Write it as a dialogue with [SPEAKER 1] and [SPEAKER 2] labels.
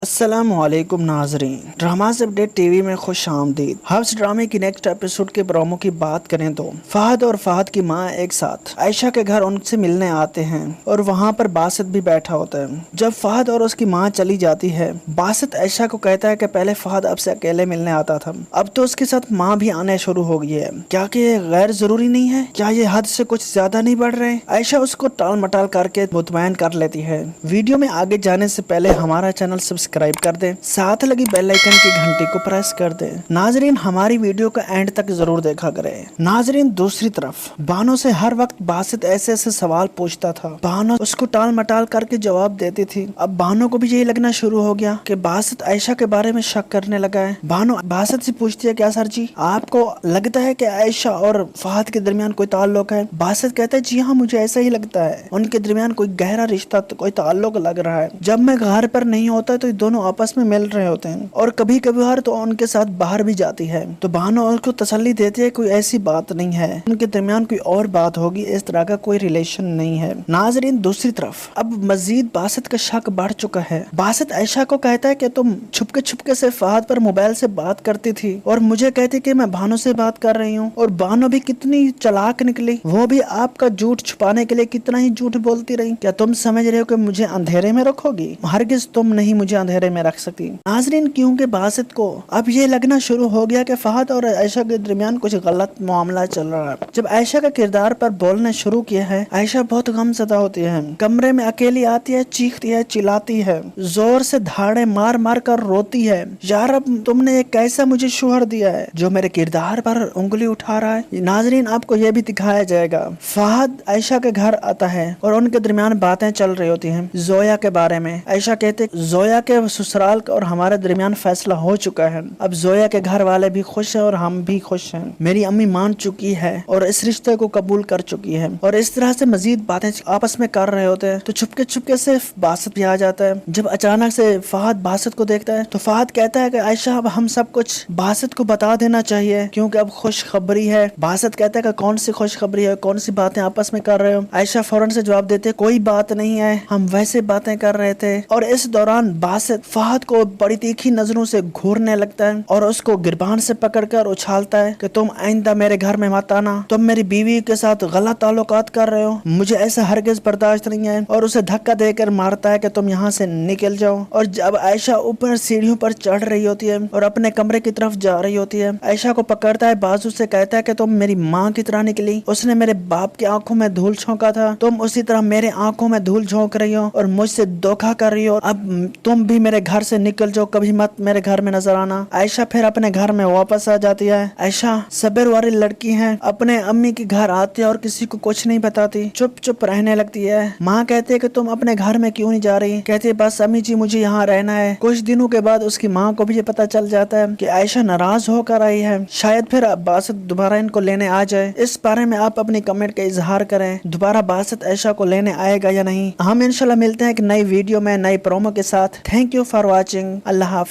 [SPEAKER 1] السلام علیکم ناظرین، ڈراماز اپڈیٹ ٹی وی میں خوش آمدید۔ ہاؤس ڈرامے کی نیکسٹ ایپیسوڈ کے پرومو کی بات کریں تو فہد اور فہد کی ماں ایک ساتھ عائشہ کے گھر ان سے ملنے آتے ہیں اور وہاں پر باسط بھی بیٹھا ہوتا ہے۔ جب فہد اور اس کی ماں چلی جاتی ہے، باسط عائشہ کو کہتا ہے کہ پہلے فہد اب سے اکیلے ملنے آتا تھا، اب تو اس کے ساتھ ماں بھی آنے شروع ہو گئی ہے، کیا کہ یہ غیر ضروری نہیں ہے؟ کیا یہ حد سے کچھ زیادہ نہیں بڑھ رہے؟ عائشہ اس کو ٹال مٹال کر کے مطمئن کر لیتی ہے۔ ویڈیو میں آگے جانے سے پہلے ہمارا چینل سبسکرائب کر دیں، ساتھ لگی بیل آئیکن کی گھنٹی کو پریس کر دیں۔ ناظرین، ہماری ویڈیو کا اینڈ تک ضرور دیکھا کریں۔ ناظرین، دوسری طرف بانو سے ہر وقت باسط ایسے سوال پوچھتا تھا، بانو اس کو ٹال مٹال کر کے جواب دیتی تھی۔ اب بانو کو بھی یہی لگنا شروع ہو گیا کہ باسط عائشہ کے بارے میں شک کرنے لگا ہے۔ بانو باسط سے پوچھتی ہے، کیا سر جی آپ کو لگتا ہے کہ عائشہ اور فہد کے درمیان کوئی تعلق ہے؟ باسط کہتا ہے، جی ہاں مجھے ایسا ہی لگتا ہے، ان کے درمیان کوئی گہرا رشتہ، کوئی تعلق لگ رہا ہے۔ جب میں گھر پر نہیں ہوتا تو یہ دونوں آپس میں مل رہے ہوتے ہیں اور کبھی کبھار تو ان کے ساتھ باہر بھی جاتی ہے۔ تو بانو اس کو تسلی دیتی ہے، کوئی ایسی بات نہیں ہے، ان کے درمیان کوئی اور بات ہوگی، اس طرح کا کوئی ریلیشن نہیں ہے۔ ناظرین، دوسری طرف اب مزید باسط کا شک بڑھ چکا ہے۔ باسط عائشہ کو کہتا ہے کہ تم چھپکے سے فہد پر موبائل سے بات کرتی تھی اور مجھے کہتی کہ میں بانو سے بات کر رہی ہوں، اور بانو بھی کتنی چلاک نکلی، وہ بھی آپ کا جھوٹ چھپانے کے لیے کتنا ہی جھوٹ بولتی رہی۔ کیا تم سمجھ رہے ہو کہ مجھے اندھیرے میں رکھو گی؟ ہرگز تم نہیں مجھے اندھیرے میں رکھ سکتی۔ ناظرین، کیونکہ باسط کو اب یہ لگنا شروع ہو گیا کہ فہد اور عائشہ کے درمیان کچھ غلط معاملہ چل رہا ہے۔ جب عائشہ کا کردار پر بولنے شروع کیا ہے، عائشہ بہت غم زدہ ہوتی ہے، کمرے میں اکیلی آتی ہے، چیختی ہے، چلاتی ہے، زور سے دھاڑے مار مار کر روتی ہے، یار اب تم نے ایک ایسا مجھے شوہر دیا ہے جو میرے کردار پر انگلی اٹھا رہا ہے۔ ناظرین، آپ کو یہ بھی دکھایا جائے گا، فہد عائشہ کے گھر آتا ہے اور ان کے درمیان باتیں چل رہی ہوتی ہیں زویا کے بارے میں۔ عائشہ کہتے زویا کے سسرال اور ہمارے درمیان فیصلہ ہو چکا ہے، اب زویا کے گھر والے بھی خوش ہیں اور ہم بھی خوش ہیں، میری امی مان چکی ہے اور اس رشتے کو قبول کر چکی ہے، اور اس طرح سے مزید باتیں آپس میں کر رہے ہوتے ہیں تو چھپکے سے باسط بھی آ جاتا ہے۔ جب اچانک سے فہد باسط کو دیکھتا ہے تو فہد کہتا ہے کہ عائشہ اب ہم سب کچھ باسط کو بتا دینا چاہیے کیونکہ اب خوشخبری ہے۔ باسط کہتا ہے کہ کون سی خوشخبری ہے، کون سی باتیں آپس میں کر رہے ہو؟ عائشہ فوراً سے جواب دیتے، کوئی بات نہیں ہے، ہم ویسے باتیں کر رہے تھے۔ اور اس دوران باسط فہد کو بڑی تیکھی نظروں سے گھورنے لگتا ہے اور اس کو گربان سے پکڑ کر اچھالتا ہے کہ تم آئندہ میرے گھر میں مت آنا، تم میری بیوی کے ساتھ غلط تعلقات کر رہے ہو، مجھے ایسا ہرگز برداشت نہیں ہے، اور اسے دھکا دے کر مارتا ہے کہ تم یہاں سے نکل جاؤ۔ اور جب عائشہ اوپر سیڑھیوں پر چڑھ رہی ہوتی ہے اور اپنے کمرے کی طرف جا رہی ہوتی ہے، عائشہ کو پکڑتا ہے، بازو سے کہتا ہے کہ تم میری ماں کی طرح نکلی، اس نے میرے باپ کی آنکھوں میں دھول جھونکا تھا، تم اسی طرح میرے آنکھوں میں دھول جھونک رہی ہو اور مجھ سے دھوکا کر رہی ہو، اب تم بھی میرے گھر سے نکل جاؤ، کبھی مت میرے گھر میں نظر آنا۔ عائشہ پھر اپنے گھر میں واپس آ جاتی ہے۔ عائشہ صبر والی لڑکی ہے، اپنے امی کے گھر آتی ہے اور کسی کو کچھ نہیں بتاتی، چپ رہنے لگتی ہے۔ ماں کہتی ہے کہ تم اپنے گھر میں کیوں نہیں جا رہی؟ کہتی ہے بس امی جی مجھے یہاں رہنا ہے۔ کچھ دنوں کے بعد اس کی ماں کو بھی یہ پتا چل جاتا ہے کہ عائشہ ناراض ہو کر آئی ہے، شاید پھر باسط دوبارہ ان کو لینے آ جائے۔ اس بارے میں آپ اپنی کمنٹ کا اظہار کریں، دوبارہ باسط عائشہ کو لینے آئے گا یا نہیں؟ ہم انشاءاللہ ملتے ہیں ایک نئی ویڈیو میں نئی پرومو کے ساتھ۔ تھینک یو فار واچنگ، اللہ حافظ۔